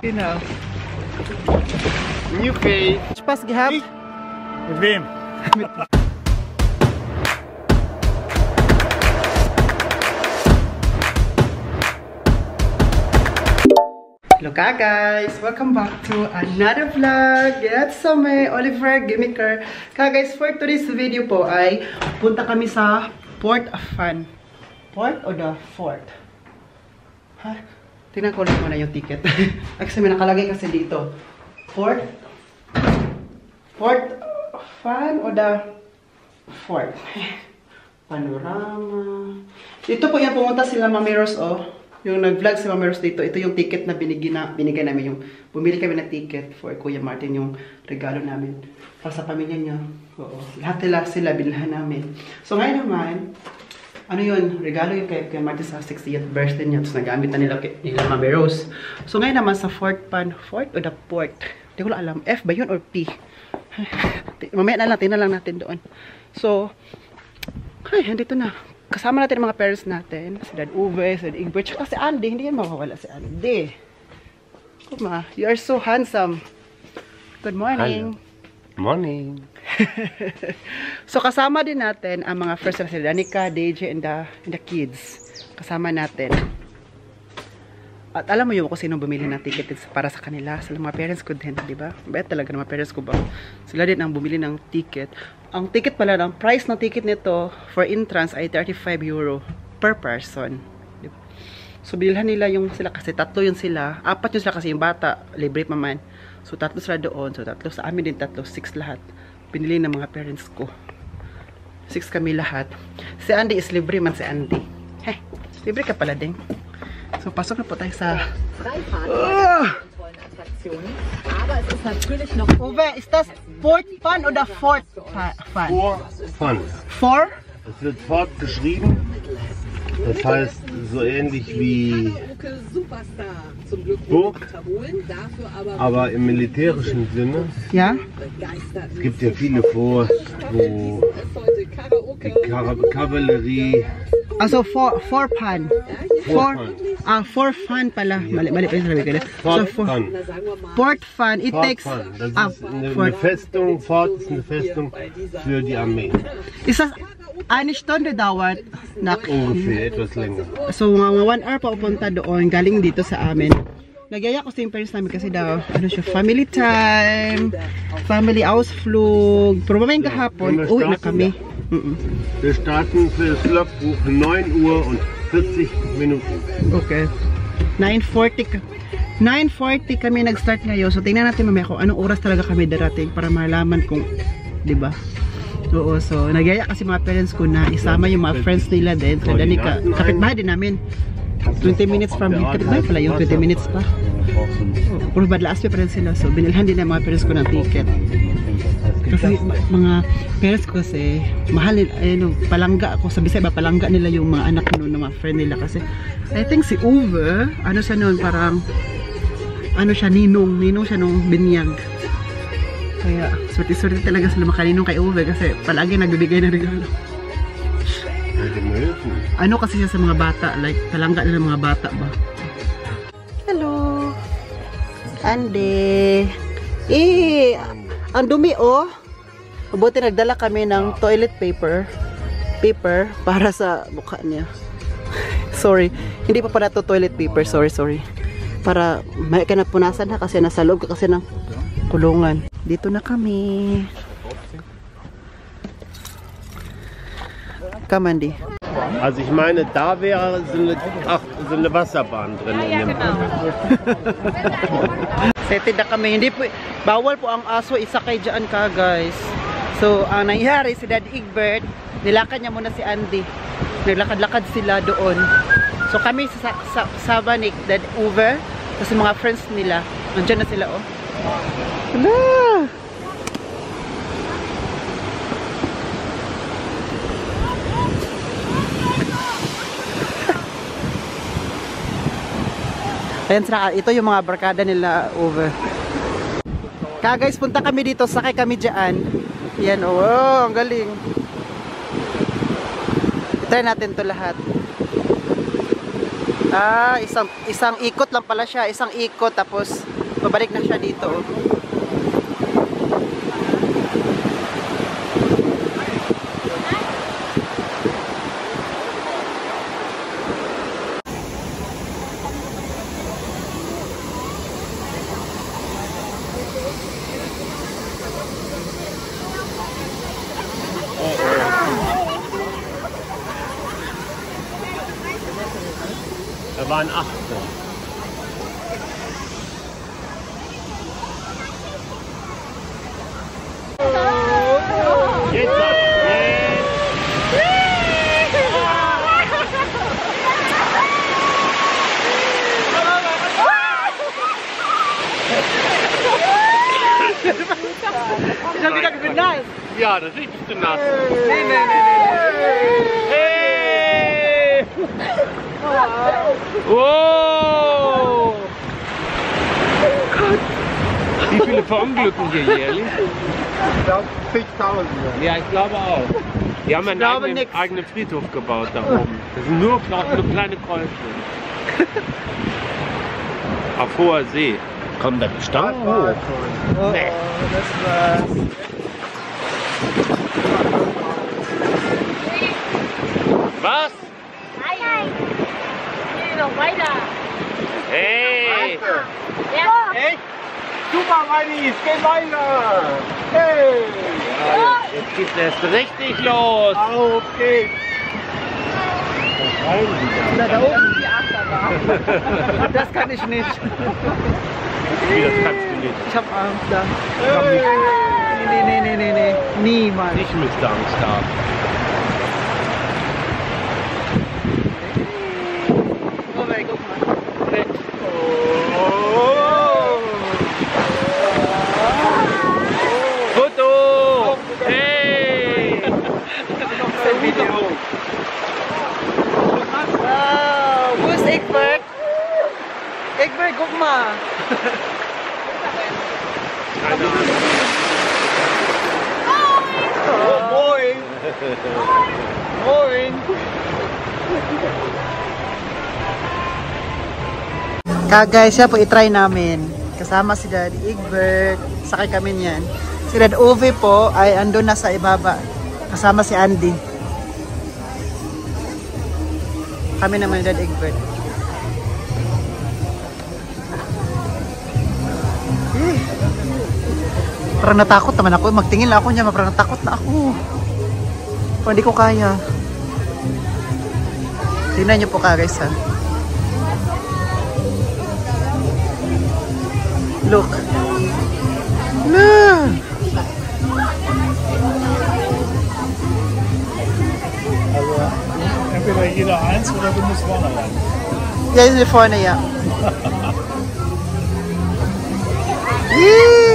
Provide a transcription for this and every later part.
Genau. New face. Spaß gehabt? Mit wem? Hello guys! Welcome back to another vlog. It's so may Oliver Gimmicker. Guys, for today's video po ay punta kami sa Port of Fun. Port o the Fort? Ha? Tingnan ko lang muna yung ticket. Kasi may nakalagay kasi dito. Port of Fun o the Fort? Panorama. Dito po yan pumunta sila Mami Rose, oh. Yung nag-vlog si Mami Rose dito, ito yung ticket na binigay namin. Yung bumili kami ng ticket for Kuya Martin, yung regalo namin. Para sa pamilya niya. Oo. Lahat sila binilhan namin. So ngayon naman, ano yun, regalo yung kay Kuya Martin sa 60th birthday niya. Tapos nagamit na nila Mami Rose. So ngayon naman sa Fort o the Port? Hindi ko lang alam. F ba yun or P? Mamaya na lang, tingnan lang natin doon. So, ay, andito na. Kasama natin ang mga parents natin. Si Dad Uwe, si Dad Egbert, tsaka si Andy. Hindi yan mawawala si Andy. Kuma, you are so handsome. Good morning. Hello. Morning. So, kasama din natin ang mga friends na si Danica, DJ, and the kids. Kasama natin. At alam mo yun kung sino bumili ng ticket para sa kanila. Sila mga parents ko din, di ba? Bait talaga ng mga parents ko ba? Sila din ang bumili ng ticket. Ang ticket pala, ang price ng ticket nito for entrance ay 35 euro per person. So, bilhan nila yung sila kasi tatlo yun sila. Apat yun sila kasi yung bata. Libre pa man. So, tatlo sila doon. So, tatlo sa amin din tatlo. 6 lahat. Pinili ng mga parents ko. 6 kami lahat. Si Andy is libre man si Andy. Heh, libre ka pala din. So, pasok na po tayo sa... Uwe, ist das Port Fun oder Fort Fun? Fun. For? Es wird Fort geschrieben. Das heißt so ähnlich wie Burg, aber im militärischen Sinne. Ja? Es gibt ja viele Forts, wo die Kavallerie. Also for fun. For fun pala. Mali pa yung sabi ko na. So Fun. Port Fun. It Fort takes Fun. Das ist eine Festung. Fort ist eine Festung für die Armee. Ist das eine Stunde dauert? Ungefähr, etwas länger. So mga 1 hour pa pupunta doon. Galing dito sa amin. Nagyaya ko sa yung parents namin kasi daw, ano siya, family time, family Ausflug. Pero mamayang kahapon, uwi na kami. Wir starten für das Logbuch 9 Uhr und 40 Minuten. Okay. 9:40 kami nag-start ngayon. So tingnan natin mamaya kung anong oras talaga kami darating para malaman kung, di ba? Oo, so nagyaya kasi mga parents ko na isama yung mga friends nila din. So Danica, kapitbahay din namin. 20 minutes from here. Kapitbahay pala yung 20 minutes pa. Puro badlaas pa rin sila. So binilhan din ng mga parents ko ng ticket. Kasi mga parents ko kasi mahal nila, palangga ako. Sa Bisaya ba, palangga nila yung mga anak noon ng mga friend nila. Kasi I think si Uwe, ano siya noon, parang ano siya, ninong siya nung binyag. Kaya swerte-swerte talaga sila makaninong kay Uwe kasi palagi nagbibigay ng regalo. Ano kasi siya sa mga bata, like palangga nila mga bata ba. Hello Andy. Ang dumi oh. Mabuti nagdala kami ng toilet paper para sa mukha niya. Sorry, hindi pa pala to toilet paper, sorry. Para may ka na punasan na kasi nasa loob kasi ng kulungan. Dito na kami. Come Andy. Also ich meine, da wäre so eine Wasserbahn drin in dem Setted na kami. Hindi po, bawal po ang aso isakay dyan ka guys. So ang nangyari si Dad Egbert, nilakad niya muna si Andy. Naglakad-lakad sila doon. So kami sa Banik, Dad Uwe, kasi mga friends nila, nandiyan na sila oh. Hala! Ayan sila, ito yung mga barkada nila over. Kaya guys, punta kami dito, sakay kami dyan. Yan, oh, ang galing. Try natin to lahat. Ah, isang ikot lang pala siya. Isang ikot tapos babalik na siya dito. Da waren 8. Jetzt aber, Ist schon wieder nass. Ja, das ist zu nass. Nee. Hey! Oh! Wie viele verunglücken hier jährlich? Ich glaube 50.000. Ja, ich glaube auch. Die haben einen eigenen Friedhof gebaut da oben. Das sind nur kleine Kreuzchen. Auf hoher See. Kommt der Bestand hoch? Oh, Nee. das war's. Was? Nein! Geh noch weiter! Hey! Ja! Echt? Super, Mannis, geh weiter! Hey! Jetzt geht's erst richtig los. Auf geht's! Na, da oben die Achterbahn. Das kann ich nicht. Wie, das kannst du nicht. Ich hab Angst da. Hey. Nee. Niemals. Ich müsste Angst haben. Oh mein Gott, Mann. Foto! Hey! Ein Video. Wow, wo ist Egbert? Egbert, guck mal. Keine Ahnung. Moin! Moin! Guys, siya po itry namin. Kasama si Dad Egbert. Sakay kami niyan. Si Dad Ove po ay andun na sa ibaba. Kasama si Andy. Kami naman ni Dad Egbert. Parang natakot naman ako. Magtingin lang ako niya. Parang natakot na ako. Parang hindi ko kaya. Tingnan niyo po guys ha. Look. Look. Also, entweder jeder eins oder du musst vorne ran. Ja, ist hier vorne, ja. Yee.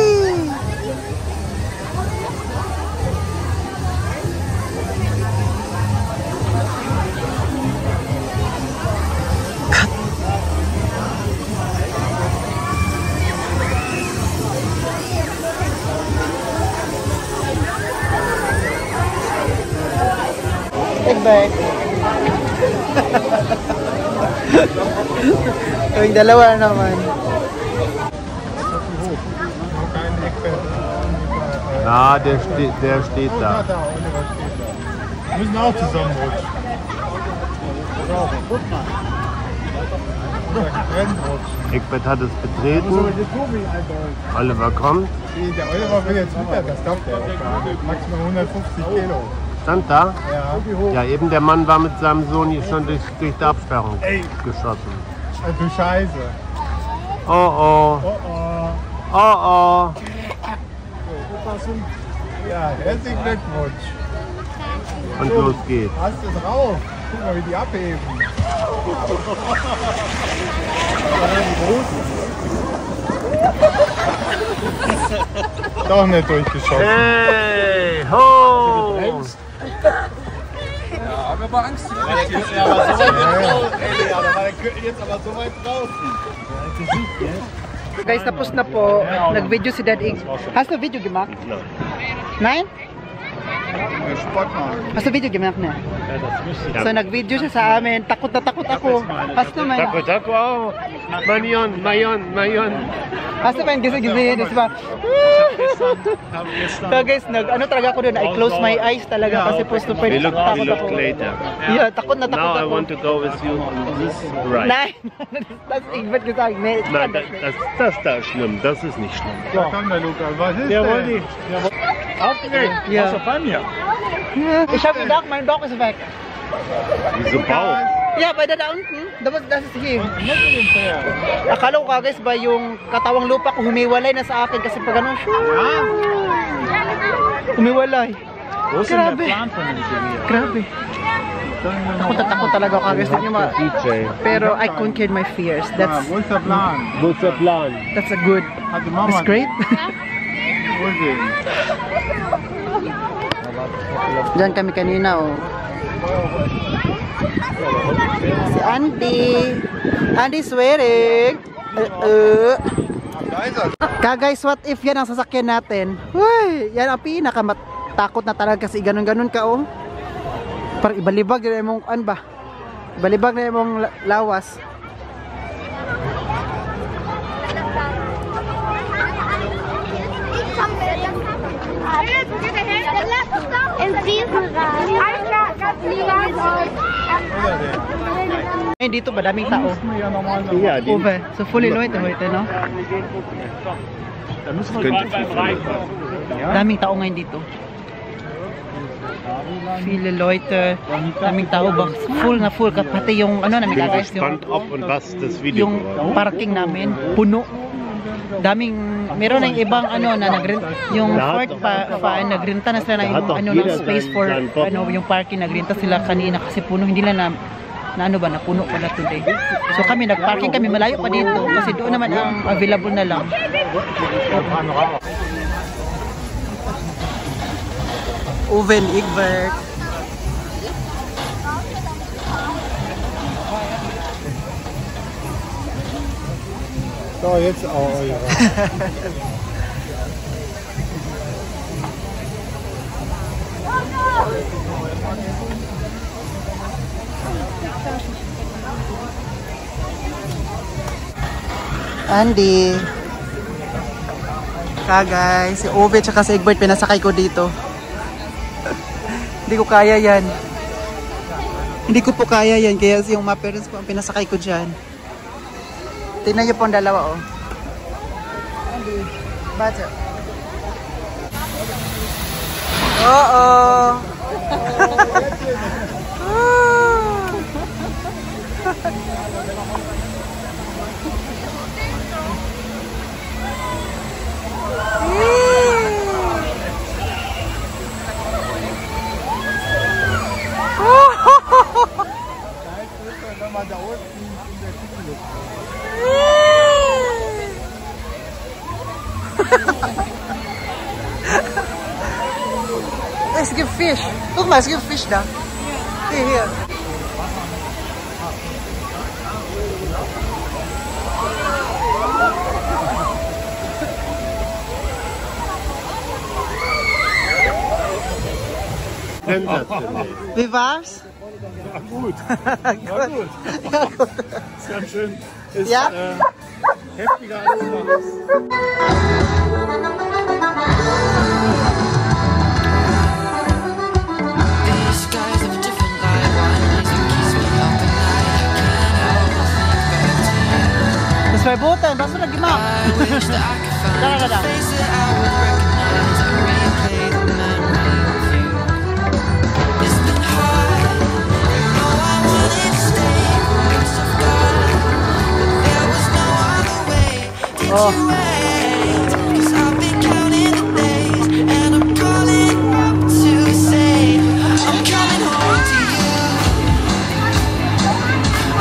Egbert. Yung dalawa naman. Ja, der steht da. Wir müssen auch zusammenrutschen. Guck mal. Egbert hat es betreten. Oliver kommt. Der Oliver will jetzt wieder, das darf der auch gar nicht. Maximal 150 Kilo. Stand da? Ja. Ja, eben der Mann war mit seinem Sohn hier schon durch die Absperrung geschossen. Du Scheiße. Oh oh. Oh oh. Oh oh. Ja, herzlichen Glückwunsch. Und los geht's. Hast du drauf? Guck mal, wie die abheben. Doch nicht durchgeschossen. Hey, ho! Aber war Angst, ja, aber so weit draußen. Ja, da war der Gürtel jetzt aber so weit draußen. Guys, tapos na po. Nag-video si Dad Ig. Hast du Video gemacht? Nein? Basta video game na. So nag-video siya sa amin. Takot na takot ako. Basta man. Takut aku auch. Mayon. Basta man gisi-gisi. Diba? So guys, ano talaga ako doon? I close my eyes talaga kasi post to We look ako. later. Yeah, takot na takot Now I ako. want to go with you on this ride. Nein, das ist Ingrid gesagt. Nee, Nein, das da ist schlimm. Das ist nicht schlimm. Da kam der Luca. Was ist denn? Aufgeregt. Ja. Was ist bei mir? Ich habe gedacht, mein Bauch ist weg. Wieso Bauch? Ja, bei der da unten. Das ist hier. Akala ko guys ba yung katawang lupa ko humiwalay na sa akin kasi pag ganun. Humiwalay. Grabe. Grabe. Takot talaga ako guys. DJ. Pero I conquered my fears. Wo ist der Plan? Wo ist der Plan? That's a good. Hat die Mama. That's great. Wo ist sie? Diyan kami kanina oh. Si Andy swearing. Guys, what if yan ang sasakyan natin? Uy, yan ang pinakamatakot na talaga kasi ganun-ganun ka oh. Parang ibalibag na yung ano ba? Ibalibag na yung lawas. Eh, dito ba daming tao? Ja, die Uwe, so viele Leute heute, no? könnte viel sein. Daming tao ngayon dito. Viele Leute, daming tao ba? Full na full. Pati yung ano namin Ich bin guys, gespannt, ob und was das Video yung geworden parking namin, puno. Daming, meron na yung ibang ano na nagrent, yung Ford pa nagrenta na sila ng ano ng space for ano yung parking, nagrenta sila kanina kasi puno, hindi lang na ano ba, napuno pa na today. So kami nagparking kami malayo pa dito kasi doon naman ang available na lang. Oven Egbert. So, jetzt auch eure. Andy. Guys, si Ove tsaka si Egbert pinasakay ko dito. Hindi ko kaya yan. Hindi ko po kaya yan. Kaya yung mga parents ko ang pinasakay ko dyan. Tingnan niyo po ang dalawa, oh. Bata. Oo. Da unten in der Küche. Es gibt Fisch. Guck mal, es gibt Fisch da. Hier. Sensationell. Wie war's? Gut. Gut. Gut. Ja, gut. Ist ganz schön. Ist Ja? heftiger als sonst. These guys have a different life. One reason keeps me up at night. I can't help but think back to you. Das war Boten. Was hast du da gemacht? I wish that I could find Da. a face that I would recognize and replay the memory of you. It's been hard. No, I wanted to stay. Grace of God, but there was no other way. Did Oh. you wait? 'Cause I've been counting the days, and I'm calling up to say I'm coming home to you.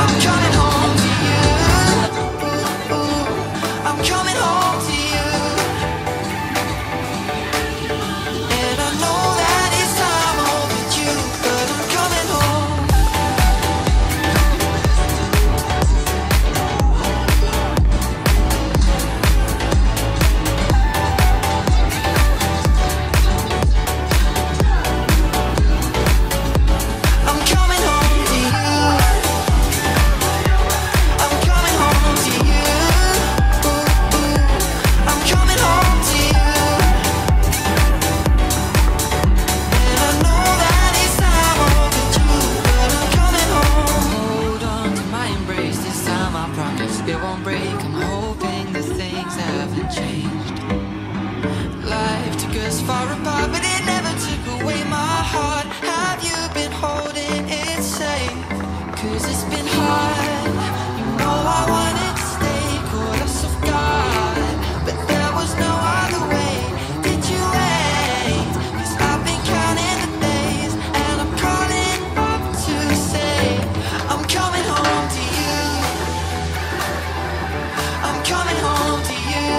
I'm coming home to you. I'm coming home to you. And I know that it's time home with you, but I'm coming home. 'cause it's been hard. You know I wanted to stay, caught us off guard, but there was no other way. Did you wait? 'Cause I've been counting the days, and I'm calling up to say I'm coming home to you. I'm coming home to you.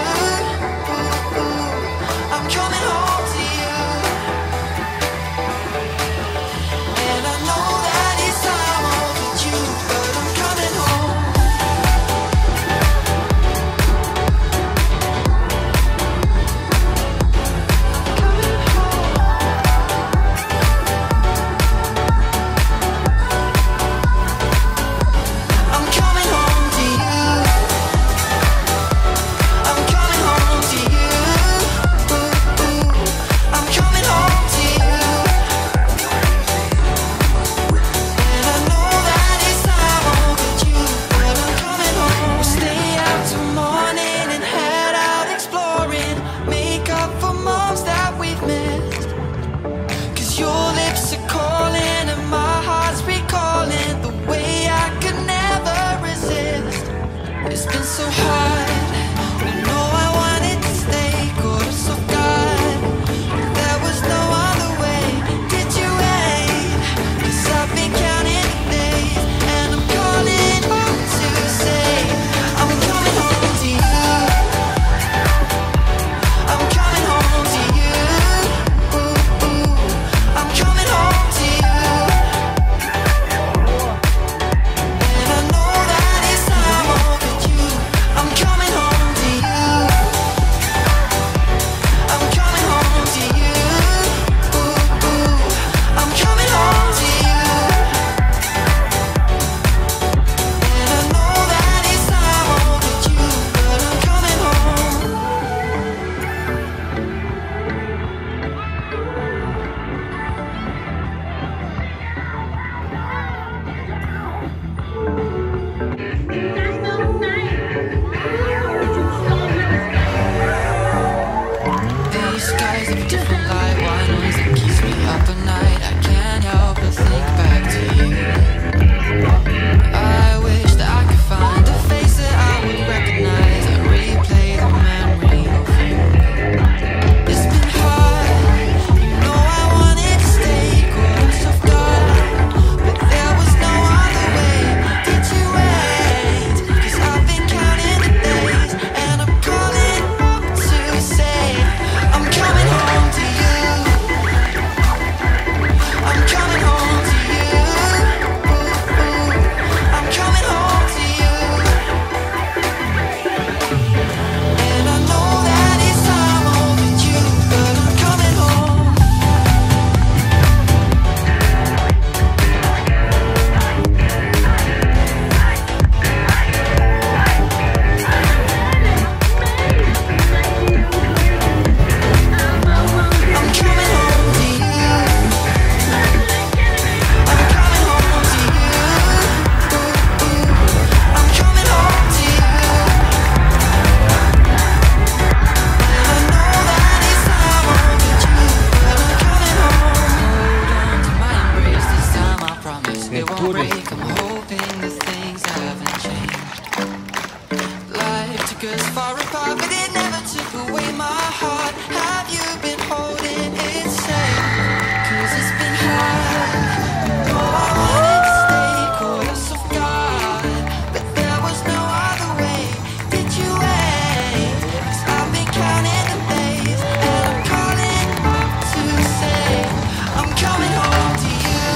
I'm coming home to you. And I know that it's time overdue, but I'm coming home. I'm coming home to you. I'm coming home to you. I'm coming home to you. And I know that it's time overdue, but I'm coming home. We'll stay out till morning and head out exploring, make up for moms that we've missed. 'Cause your lips are calling and my heart's recalling the way I could never resist. It's been so hard. You know I wanted to stay, caught us off guard. There was no other way. Did you wait? 'Cause I've been counting the days, and I'm calling up to say I'm coming home to you. I'm coming home to you. I'm coming home to you. And I know that it's time overdue. I'm coming home to you. I'm coming home to you. I'm coming home to you. And I know that it's time overdue, but I'm coming home. These skies have a different light. Why noise that keeps me up at night? I can't help but think back to you. I wish that I could find a face that I would recognize and replay the memory of you. It's been hard. You know I wanted to stay, caught us off guard, but there was no other way. Did you wait? 'Cause I've been counting the days, and I'm calling up to say I'm coming home to you. I'm coming home to you. I'm coming home to you. And I know that it's time overdue, but I'm coming home. I'm coming home to you. I'm coming home to you. I'm coming home to you. And I know that it's time overdue, but I'm coming home. Hold on to my embrace this time, I promise it won't break. I'm hoping that things haven't changed. Life took us far apart, but it never took away my heart. Have you been holding it safe? 'Cause it's been hard. Oh, I wanted to stay, caught us off guard, but there was no other way. Did you wait? 'Cause I've been counting the days, and I'm calling up to say I'm coming home to you.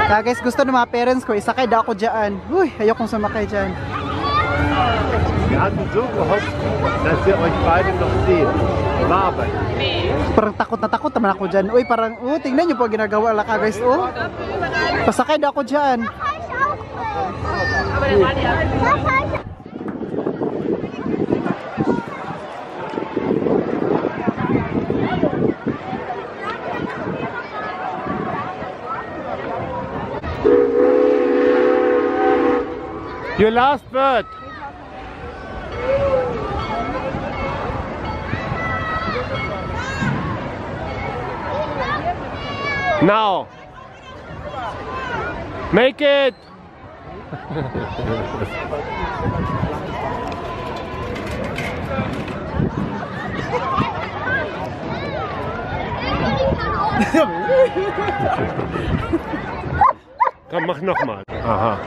Guys, gusto ng mga parents ko, isakay daw ako dyan. Uy, ayokong sumakay dyan. Wir hatten so gehofft, dass wir euch beide noch sehen. War aber nicht. Parang takot naman ako dyan. Uy, parang, tingnan nyo po ginagawa laka guys, pasakay daw ako dyan. Your last word. Now. Make it! Komm, mach nochmal. Aha.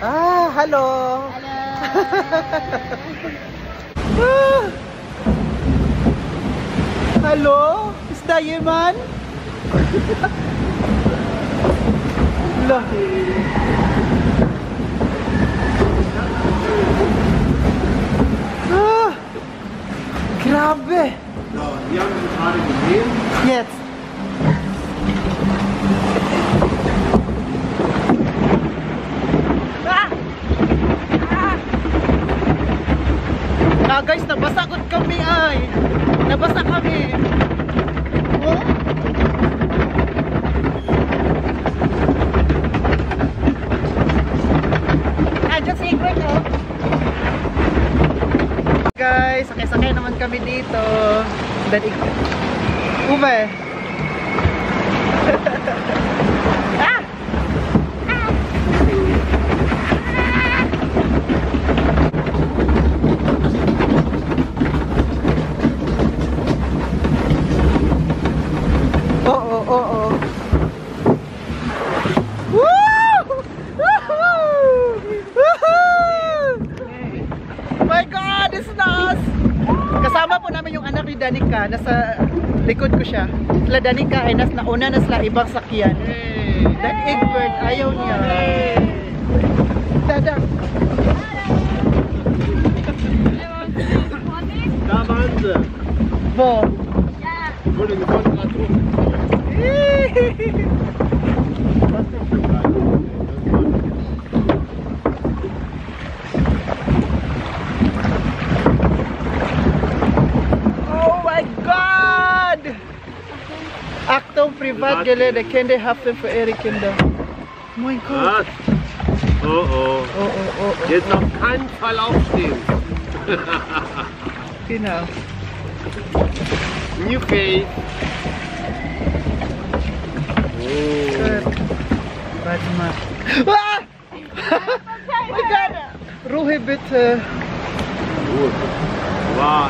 Ah, hello. Hello, is that you, man? Lah. Ah, grabe. So, die haben Sie gerade gesehen. Jetzt. Ah, guys, nabasa kot kami ay. Nabasa kami. Oh? Just secret, oh. Guys, sakay-sakay naman kami dito. Dadig. Uwe. Ah! Danica, nasa likod ko siya. Sila Danica ay nauna na sila ibang sakyan. That Egbert, ayaw niya. Dada. Da waren sie. Wo? Wurde gewonnen, gerade hoch. Achtung, Privatgelände, der Kinder haften für ihre Kinder. Mein Gott. Was? Oh oh. Jetzt auf keinen Fall aufstehen. Genau. New face. Gut. Warte mal. Ah! Oh my God. Ruhe bitte. Wow.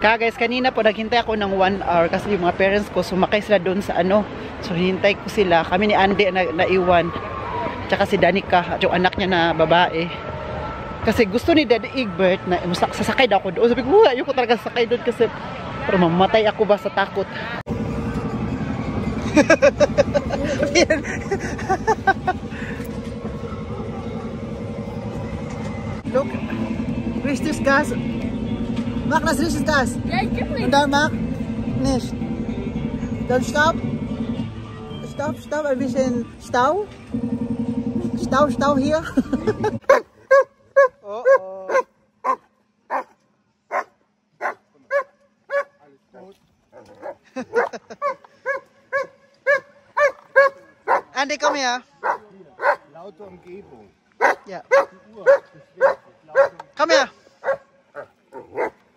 Guys, kanina po naghintay ako ng 1 hour kasi yung mga parents ko sumakay sila doon sa ano. So hintay ko sila. Kami ni Andy na iwan. Tsaka si Danica at yung anak niya na babae. Kasi gusto ni Daddy Egbert na sasakay daw ako doon. Sabi ko, ayoko talaga sasakay doon kasi pero mamatay ako ba sa takot. Look, richtig Gas. Mach das richtig Gas. Ja, ich geb Und nicht. dann mach nicht. Dann Staub. Staub, ein bisschen Stau. Stau hier. Oh oh. Andy, komm her. Laute Umgebung. Ja. Komm her.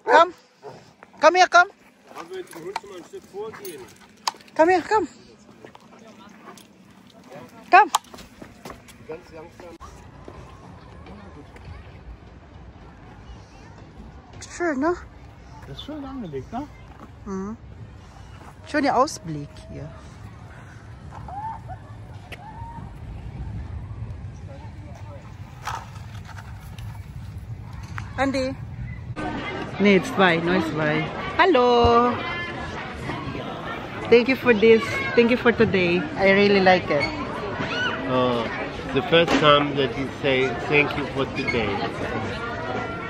Komm. Komm her, komm. Aber wir müssen mal ein Stück vorgehen. Komm her, komm. Komm. Ganz langsam. Schön, ne? Das ist schön angelegt, ne? Mhm. Schöner Ausblick hier. Andy. Nee, zwei. Hallo. Thank you for this. Thank you for today. I really like it. The first time that you say thank you for today.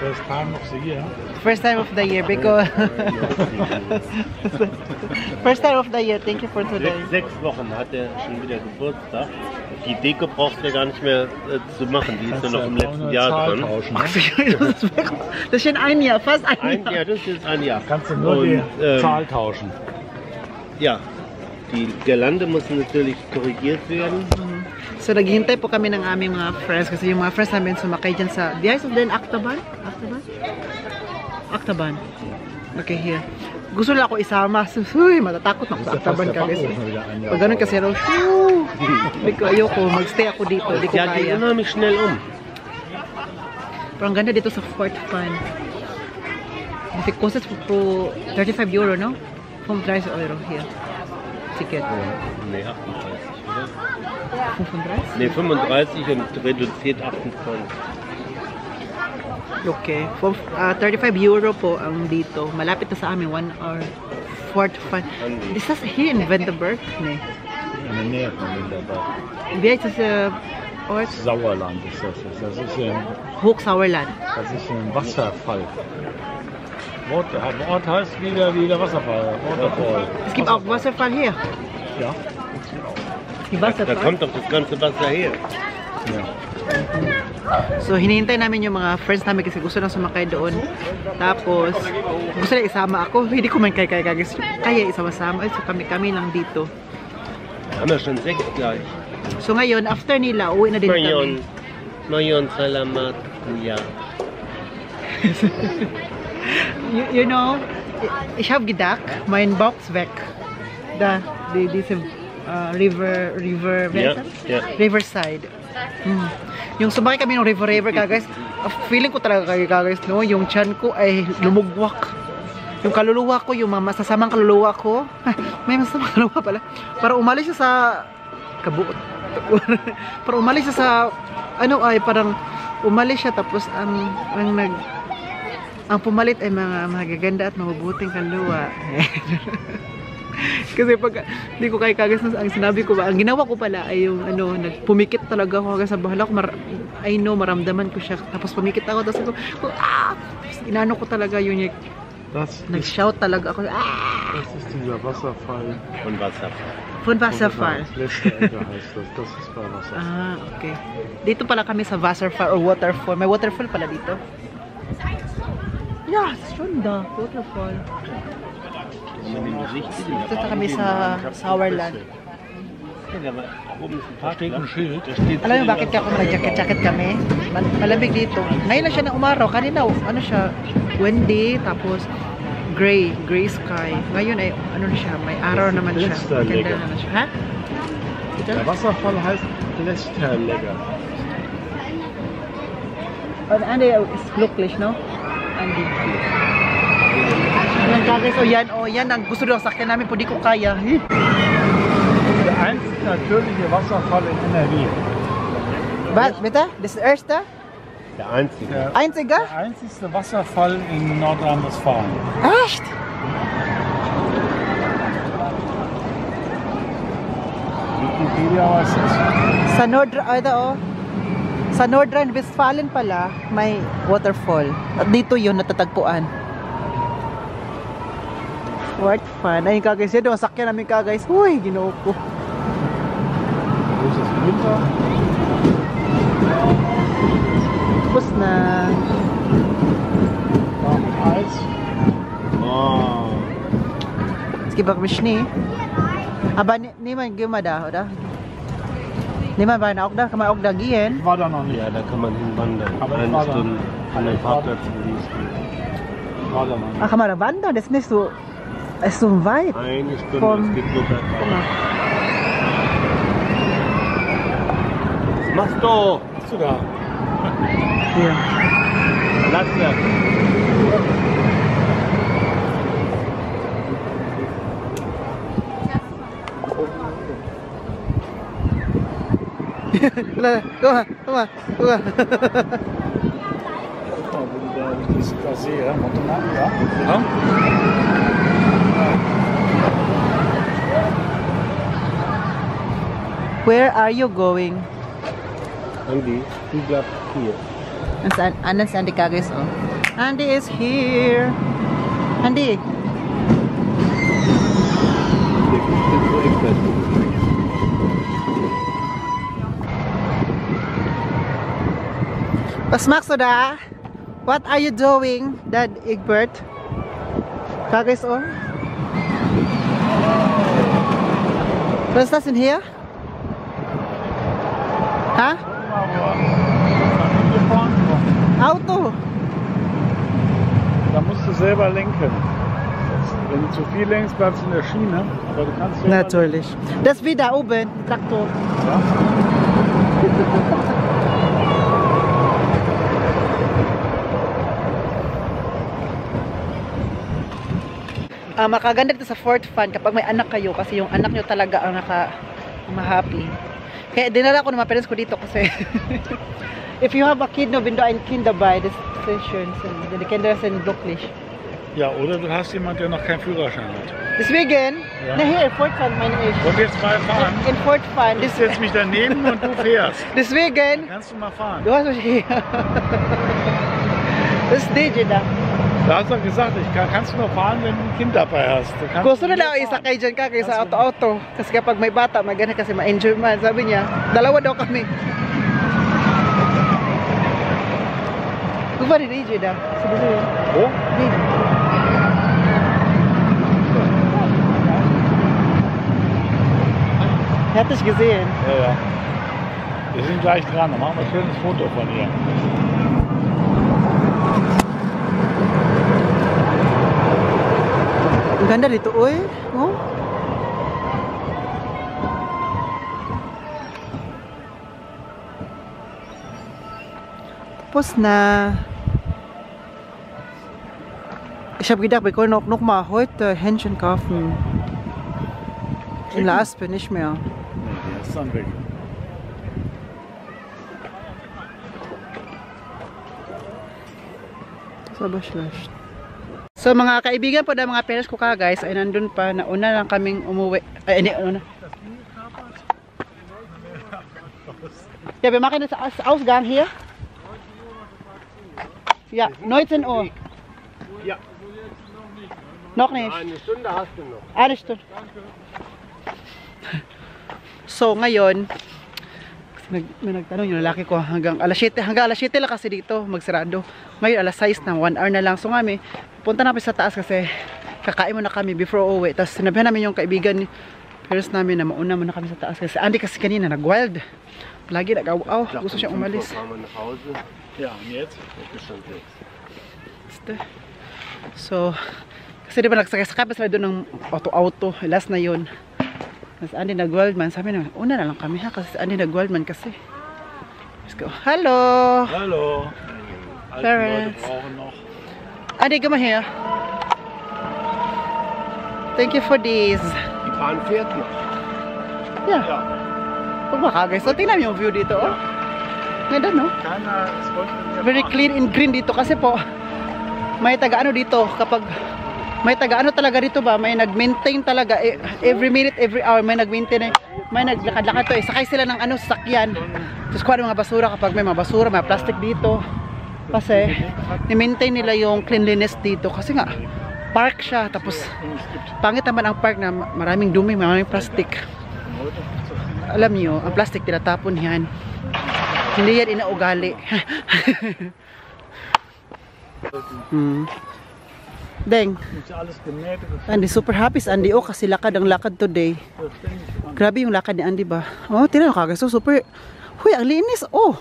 First time of the year. First time of the year because first time of the year. Thank you for today. 6 Wochen hat er schon wieder Geburtstag. Die Deko brauchst du gar nicht mehr zu machen, die ist nur noch im letzten Jahr drin. Das ist schon ein Jahr, fast ein Jahr. Ja, das ist ein Jahr. Kannst du nur die Zahl tauschen. Ja, die Girlande muss natürlich korrigiert werden. So naghihintay po kami ng aming mga friends kasi yung mga friends namin sumakay dyan sa Vice of den Actaban? Actaban. Okay, here. Gusto lang ako isama. Uy, matatakot na ako sa Actaban ka guys. Pag ganun kasi raw, ayoko, magstay ako dito. Hindi ko Ja, die kaya. unheimlich schnell Pero ang ganda dito sa Fort Fun. It costs po 35 euro, no? 35 euro here. Ticket. Nee, 38, oder? 35? Nee, 35 und reduziert 28. Okay. 35 euro po ang dito. Malapit na sa amin. 1 hour. Fort Fun. Is this here in Vandenberg? Nee. In der Nähe von Winterberg. Wie heißt das Ort? Sauerland ist das. Das ist Hochsauerland. ein Wasserfall. Der Ort heißt wie der Wasserfall. Waterfall. Es gibt auch Wasserfall hier. Ja. Die Da Wasserfall. kommt doch das ganze Wasser her. Ja. So, hinihintay namin yung mga friends namin kasi gusto na sumakay doon. Tapos, gusto na isama ako. Hindi ko man kaya guys. Kaya isama-sama. So, kami lang dito. Haben wir schon 6 gleich. So, ngayon, after nila, uwi na din kami. Mayon, salamat, kuya. You know, ich habe gedacht, mein Box weg. Diese river, Ja, ja. Riverside. Yung sumakay kami ng river guys, feeling ko talaga kayo guys, no? Yung tiyan ko ay lumugwak. Yung kaluluwa ko, yung masasamang kaluluwa ko, may masasamang kaluluwa pala. Para umalis siya sa kabuot. Para umalis siya sa parang umalis siya tapos ang pumalit ay mga magaganda at mabubuting kaluluwa. Kasi pag hindi ko kaya kagas ang sinabi ko ba, ang ginawa ko pala ay yung nagpumikit talaga ako hanggang sa bahala ko, I know maramdaman ko siya, tapos pumikit ako tapos inano ko talaga yung nag-shout talaga ako. Das ist dieser Wasserfall. Und Wasserfall. Von Wasserfall. Letzte Ecke heißt das. Das ist bei Wasserfall. Okay. Dito pala kami sa Wasserfall or waterfall. May waterfall pala dito. Ja, schon da. Waterfall. Dito na kami sa Sauerland. Da steht ein Schild. Alam mo bakit ako nag-jacket kami? Malamig dito. Ngayon lang siya na umaraw. Kanina, siya, windy, tapos gray sky. Ngayon ay, na siya, may araw naman siya. Maganda naman siya. Ha? Der Wasserfall heißt Lästerlegger. Andi is glücklich, no? Andi. Yan, yan ang gusto daw sakyan namin po, di ko kaya. Der einzige natürliche Wasserfall in NRW. Was, bitte? Das erste? Der einzige. Einziger? Der einzigste Wasserfall in Nordrhein-Westfalen. Echt? Wikipedia weiß das. Sa Nordrhein-Westfalen pala, may waterfall. At dito yun natatagpuan. What fun. Ayun ka guys, yun doon, sakyan namin ka guys. Uy, ginoo ko. Das ist Winter. Tapos na. Eis. Oh. Sige ba kami Schnee? Aber niemand gehen da, oder? Niemand war auch da, kann man auch da gehen? Ich war da noch nicht. Ja, da kann man hinwandern. Aber ich Eine war da. Stunde an den Parkplatz gewiesen. Ich war da noch nicht. Ach, kann man da wandern? Das ist nicht so, ist so weit. Eine Stunde, Vom- es gibt nur Guck bergauf. mal. Was machst du? Bist du da? Hier. Lass das. Guck mal. Guck mal, wenn ich das sehe. Montenegro, ja? Ja? Where are you going? Andi, du bleibst hier. Nasaan si Andy Kagis, oh. Andy is here. Andy. Was machst du da? What are you doing, Dad Egbert? Kagis oh. Was ist das denn hier? Ha? Auto. Da musst du selber lenken. Wenn du zu viel lenkst, bleibst du in der Schiene. Aber du kannst selber Natürlich. Das ist wie da oben, Traktor. Makaganda dito sa Fort Fun kapag may anak kayo kasi yung anak nyo talaga ang ma-happy. Kaya dinala ko ng mga parents ko dito kasi if you have a kid, no, wenn du ein Kind dabei, das ist sehr schön. Die Kinder sind glücklich. Ja, oder du hast jemanden, der noch keinen Führerschein hat. Deswegen, Ja. na hier, Fort Fun meine ich. Und jetzt mal fahren. In Fort Fun. Ich setz mich daneben und du fährst. Deswegen, Kannst du mal fahren? du hast mich hier. Das ist DJ da. Da hast du doch gesagt, kannst du noch fahren, wenn du ein Kind dabei hast. Du kannst Gusto hier nila fahren. isakay dyan ka kaysa auto-auto. Kasi kapag may bata, maganda kasi ma-enjoy man. Sabi niya, dalawa daw kami. Gusto ni DJ da. Sabi siya. Wo? DJ. Er hat dich gesehen. Ja, ja. Wir sind gleich dran. Dann machen wir ein schönes Foto von ihr. Ang ganda dito, oy. Oh. Tapos na. Ich habe gedacht, wir können auch noch mal heute Hähnchen kaufen. In La Aspe nicht mehr. Nee, die ist dann weg. Das ist aber schlecht. So mga kaibigan po na mga parents ko ka guys ay nandun pa, nauna lang kaming umuwi. Ay, hindi, una. Ja, wir machen das Ausgang hier. Ja, 19 Uhr. Ja. Noch nicht. Eine Stunde hast du noch. Eine Stunde. So ngayon, may nagtanong yung lalaki ko hanggang alas 7 lang kasi dito magsarado. Ngayon alas 6 na, 1 hour na lang. So kami, punta namin sa taas kasi kakain muna kami before uwi. Tapos sinabihan namin yung kaibigan ni parents namin na mauna muna kami sa taas kasi Andy kasi kanina nag-wild. Lagi nag-aw-aw, gusto siyang umalis. Ja, und jetzt? So, kasi di ba nagsakay-sakay pa sila doon ng auto-auto. Last na yun. Kasi Andy nag-wild man. Sabi na, una na lang kami ha kasi Andy nag-wild man kasi. Let's go. Hello! Hallo. Alte Leute Parents. brauchen noch. Andy, komm mal her. Thank you for this. Die Bahn fährt noch. Yeah. Ja. Huwag makagay. So, tingnan mo yung view dito. Oh. Ganda, no? Keiner, es wollte mir Very fahren. clean and green dito kasi po may taga-ano dito kapag may taga-ano talaga dito ba, may nag-maintain talaga every minute, every hour may nag-maintain, may naglakad-lakad to, sakay sila ng ano, sasakyan tapos kuha ng mga basura kapag may mga basura, may plastic dito kasi ni-maintain nila yung cleanliness dito kasi nga park siya, tapos pangit naman ang park na maraming dumi, maraming plastic. Alam niyo, ang plastic tinatapon yan, hindi yan inaugali. Deng, Ist ja alles gemäht. Andy super happy si Andy oh kasi lakad ang lakad today. Grabe yung lakad ni Andy ba? Oh, tira mo kagad. So super. Huy, ang linis. Oh.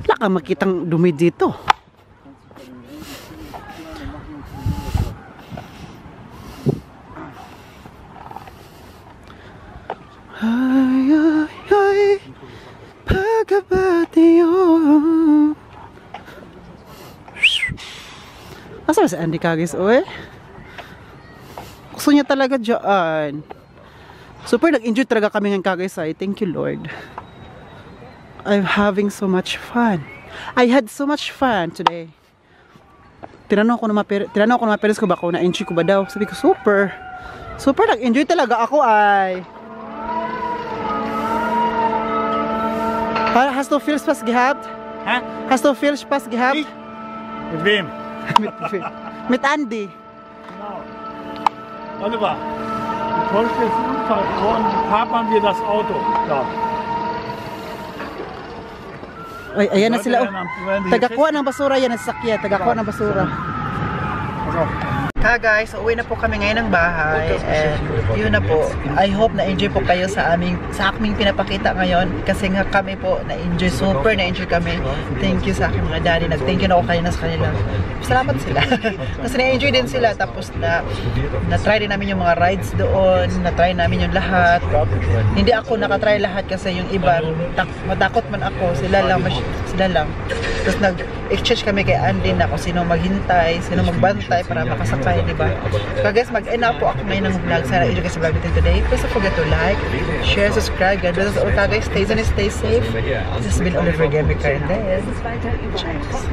Wala kang makitang dumi dito. Ay, ay, ay. Pagkabati yun. Asa ba si Andy kagis, oy? Gusto niya talaga dyan. Super nag-enjoy talaga kami ng kagis ay. Thank you, Lord. I'm having so much fun. I had so much fun today. Tinanong ko na mga parents ko ba kung na-enjoy ko ba daw. Sabi ko, super. Super nag-enjoy talaga ako ay. Hast du viel Spaß gehabt? Hä? Hast du viel Spaß gehabt? Ich? Mit wem? Mit Andy. Genau. Oliver, du täuscht jetzt einen Unfall vor und kapern wir das Auto. Da. Ay, ayan na Leute sila. werden die hier Tagakuha ng basura yan, ang sasakyan. Tagakuha ng basura. Ha guys, uwi na po kami ngayon ng bahay. And yun na po. I hope na-enjoy po kayo sa aming pinapakita ngayon. Kasi nga kami po na-enjoy. Super na-enjoy kami. Thank you sa aking mga daddy. Nag-thank you na ako kanina sa kanila. Salamat sila. Kasi na-enjoy din sila. Tapos na-try din namin yung mga rides doon. Na-try namin yung lahat. Hindi ako nakatry lahat kasi yung iba matakot man ako. Sila lang. Tapos nag-exchange kami kay Andy na kung sino maghintay, sino magbantay para makasakay, diba? So guys, mag-end na po ako ngayon ng vlog. Sana enjoy guys sa vlog natin today. Please don't forget to like, share, subscribe. God bless us all guys. Stay safe. This has been Oliver Gemica and then cheers.